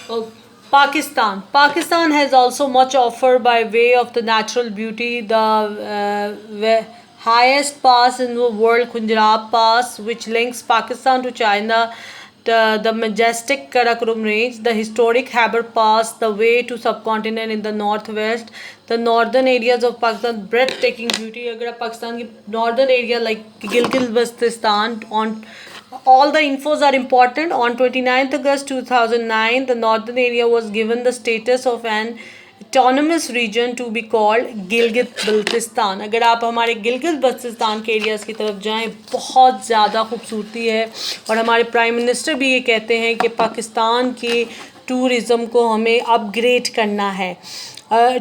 Oh, Pakistan. Pakistan has also much offered by way of the natural beauty. The highest pass in the world, Khunjerab Pass, which links Pakistan to China, the majestic Karakoram Range, the historic Khyber Pass, the way to subcontinent in the northwest, the northern areas of Pakistan, breathtaking beauty. अगर आप पाकिस्तान की northern area like Gilgit Baltistan on all the infos are important. On 29th August 2009, the northern area was given the status of an autonomous region to be called Gilgit-Baltistan. अगर आप हमारे गिलगित-बल्तिस्तान के areas की तरफ जाएं, बहुत ज़्यादा खूबसूरती है. और हमारे प्राइम मिनिस्टर भी ये कहते हैं कि पाकिस्तान के टूरिज़म को हमें अपग्रेड करना है.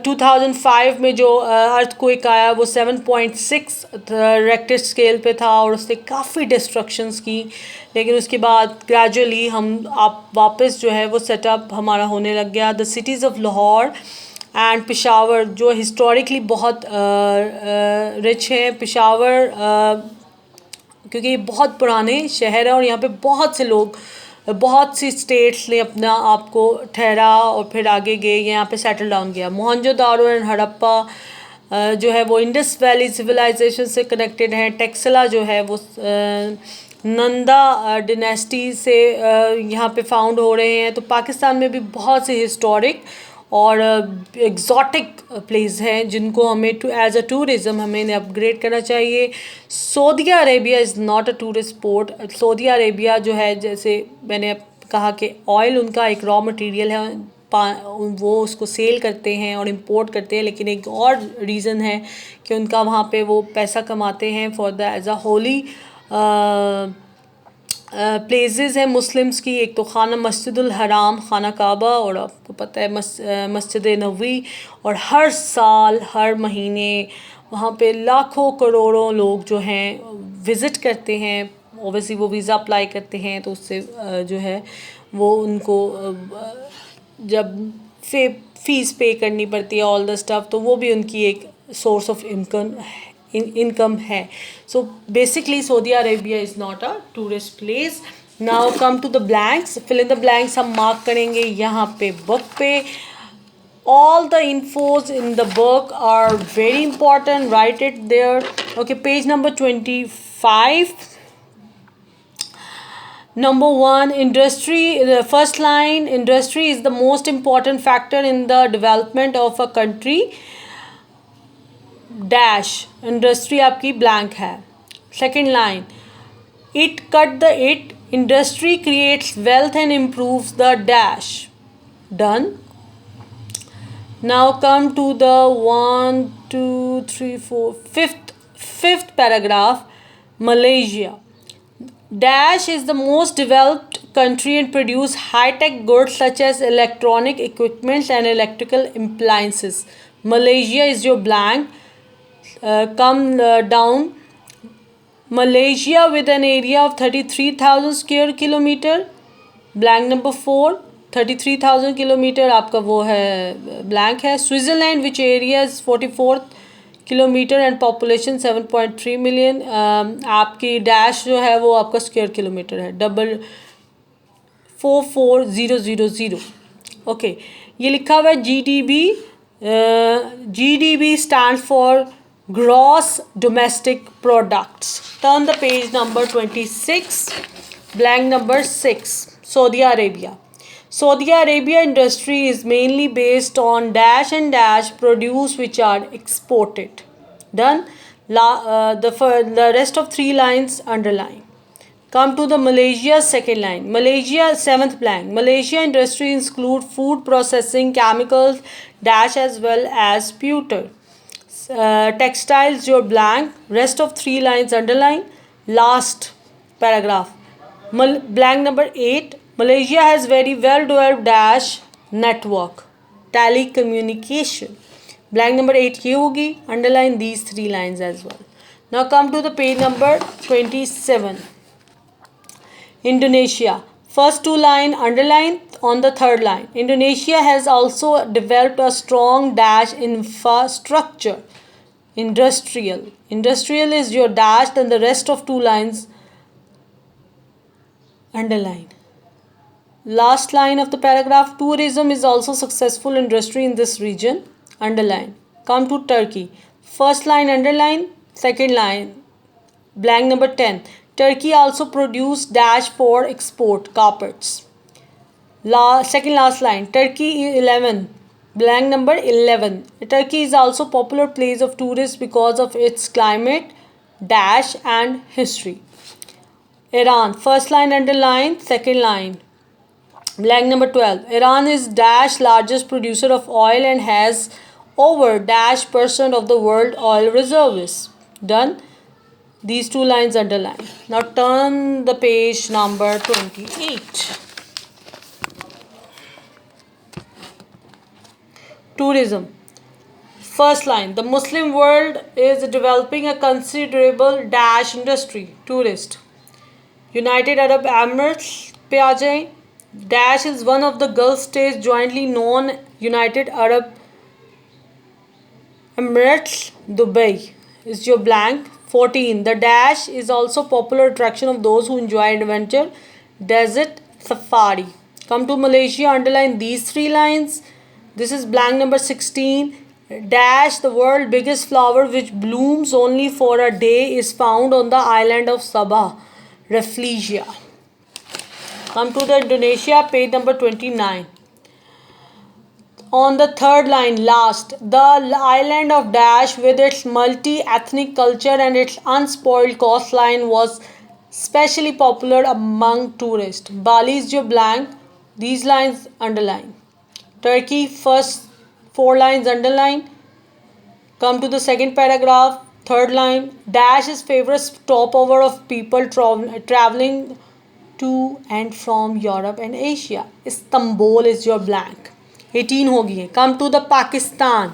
2005 में जो अर्थक्वेक आया वो 7.6 रेक्टर स्केल पे था और उसने काफ़ी डिस्ट्रक्शंस की, लेकिन उसके बाद ग्रेजुअली हम आप वापस जो है वो सेटअप हमारा होने लग गया. The cities of Lahore and Peshawar जो हिस्टोरिकली बहुत रिच हैं. पेशावर क्योंकि ये बहुत पुराने शहर है और यहाँ पे बहुत से लोग बहुत सी स्टेट्स ने अपना आपको ठहरा और फिर आगे गए यहाँ पे सेटल डाउन किया. मोहनजोदारो एंड हड़प्पा जो है वो इंडस वैली सिविलाइजेशन से कनेक्टेड है. टेक्सला जो है वो नंदा डिनेस्टी से यहाँ पे फाउंड हो रहे हैं. तो पाकिस्तान में भी बहुत से हिस्टोरिक और एग्जॉटिक प्लेस हैं जिनको हमें एज अ टूरिज़म हमें इन्हें अपग्रेड करना चाहिए. Saudi Arabia is not a tourist spot. Saudi Arabia जो है, जैसे मैंने कहा कि ऑयल उनका एक रॉ मटेरियल है, वो उसको सेल करते हैं और इंपोर्ट करते हैं, लेकिन एक और रीज़न है कि उनका वहाँ पे वो पैसा कमाते हैं for the as a holy places हैं मुस्लिम्स की. एक तो खाना मस्जिदुल हराम, खाना काबा, और आपको पता है मस्जिद नबवी. और हर साल हर महीने वहाँ पे लाखों करोड़ों लोग जो हैं विज़िट करते हैं. ओबियसली वो वीज़ा अप्लाई करते हैं तो उससे जो है वो उनको जब फ़ीस पे करनी पड़ती है ऑल द स्टफ, तो वो भी उनकी एक सोर्स ऑफ इनकम है. So basically Saudi Arabia is not a tourist place. Now come to the blanks. Fill in the blanks हम मार्क करेंगे यहाँ पे बुक पे. All the infos in the book are very important. Write it there. Okay, page number 25. Number one, industry. The first line, industry is the most important factor in the development of a country. Dash, industry आपकी blank है. Second line, it cut the it, industry creates wealth and improves the dash. Done. Now come to the 1, 2, 3, 4, fifth paragraph. Malaysia. Dash is the most developed country and produce high-tech goods such as electronic equipment and electrical appliances. Malaysia is your blank. Come down. Malaysia with an area of 33,000 square kilometer. Blank number 4. 33,000 kilometre आपका वो है blank है. Switzerland which area is 44 kilometre and population 7.3 million. आपकी dash जो है वो आपका square kilometre है. 44,000. ओके, ये लिखा हुआ है GDB. GDB stands for gross domestic products. Turn the page number 26. Blank number 6. Saudi Arabia. Saudi Arabia industry is mainly based on dash and dash produce which are exported. Done. The rest of 3 lines underline. Come to the Malaysia second line. Malaysia 7th blank. Malaysia industry include food processing, chemicals, dash as well as pewter. Textiles your blank. Rest of 3 lines underline. Last paragraph. Blank number 8. Malaysia has very well developed dash network, telecommunication. Blank number 8 ये होगी. Underline these 3 lines as well. Now come to the page number 27. Indonesia. First 2 line underline on the third line. Indonesia has also developed a strong dash infrastructure. Industrial. Industrial is your dash, then the rest of 2 lines underline. Last line of the paragraph, tourism is also successful industry in this region. Underline. Come to Turkey. First line underline, second line blank number 10. Turkey also produced dash for export carpets. Second last line, Turkey 11 blank number 11. Turkey is also popular place of tourists because of its climate dash and history. Iran, first line underline, second line blank number 12. Iran is dash largest producer of oil and has over dash percent of the world oil reserves. Done. These two lines underline. Now turn the page number 28. Tourism. First line, the Muslim world is developing a considerable dash industry. Tourist. United Arab Emirates पे आ जाएं. Dash is one of the Gulf states jointly known United Arab Emirates. Dubai is your blank. 14. The dash is also popular attraction of those who enjoy adventure. Desert safari. Come to Malaysia, underline these three lines. This is blank number 16. Dash, the world's biggest flower which blooms only for a day, is found on the island of Sabah, Rafflesia. Come to the Indonesia, page number 29. On the third line, last, the island of Dash with its multi-ethnic culture and its unspoiled coastline was specially popular among tourists. Bali is your blank. These lines underline. Turkey, first four lines underline. Come to the second paragraph, third line. Dash is favorite stopover of people traveling to and from Europe and Asia. Istanbul is your blank. 18 हो गई है. Come to the Pakistan.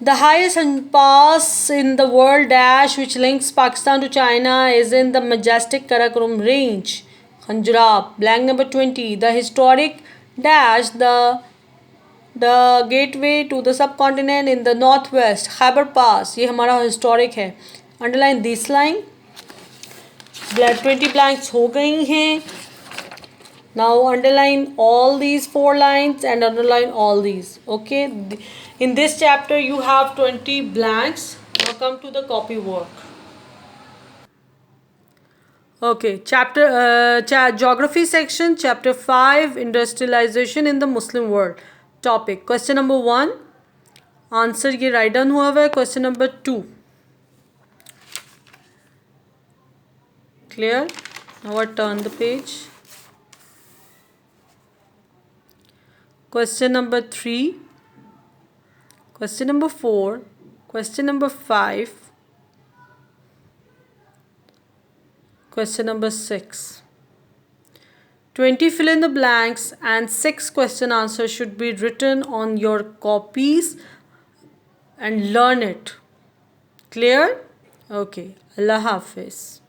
The highest pass in the world dash which links Pakistan to China is in the majestic Karakoram range. Khanjrab, blank number 20. The historic dash, the gateway to the subcontinent in the northwest, Khyber Pass, ये हमारा historic है. Underline this line. 20 blanks हो गई हैं. Now underline all these four lines and underline all these. Okay. In this chapter you have 20 blanks. Now come to the copy work. Okay. Geography section, chapter 5, industrialization in the Muslim world. Topic. Question number 1. Answer ये write down हुआ है. Question number 2. Clear? Now I turn the page. Question number 3, question number 4, question number 5, question number 6. 20 fill in the blanks and 6 question answers should be written on your copies and learn it. Clear? Okay. Allah Hafiz.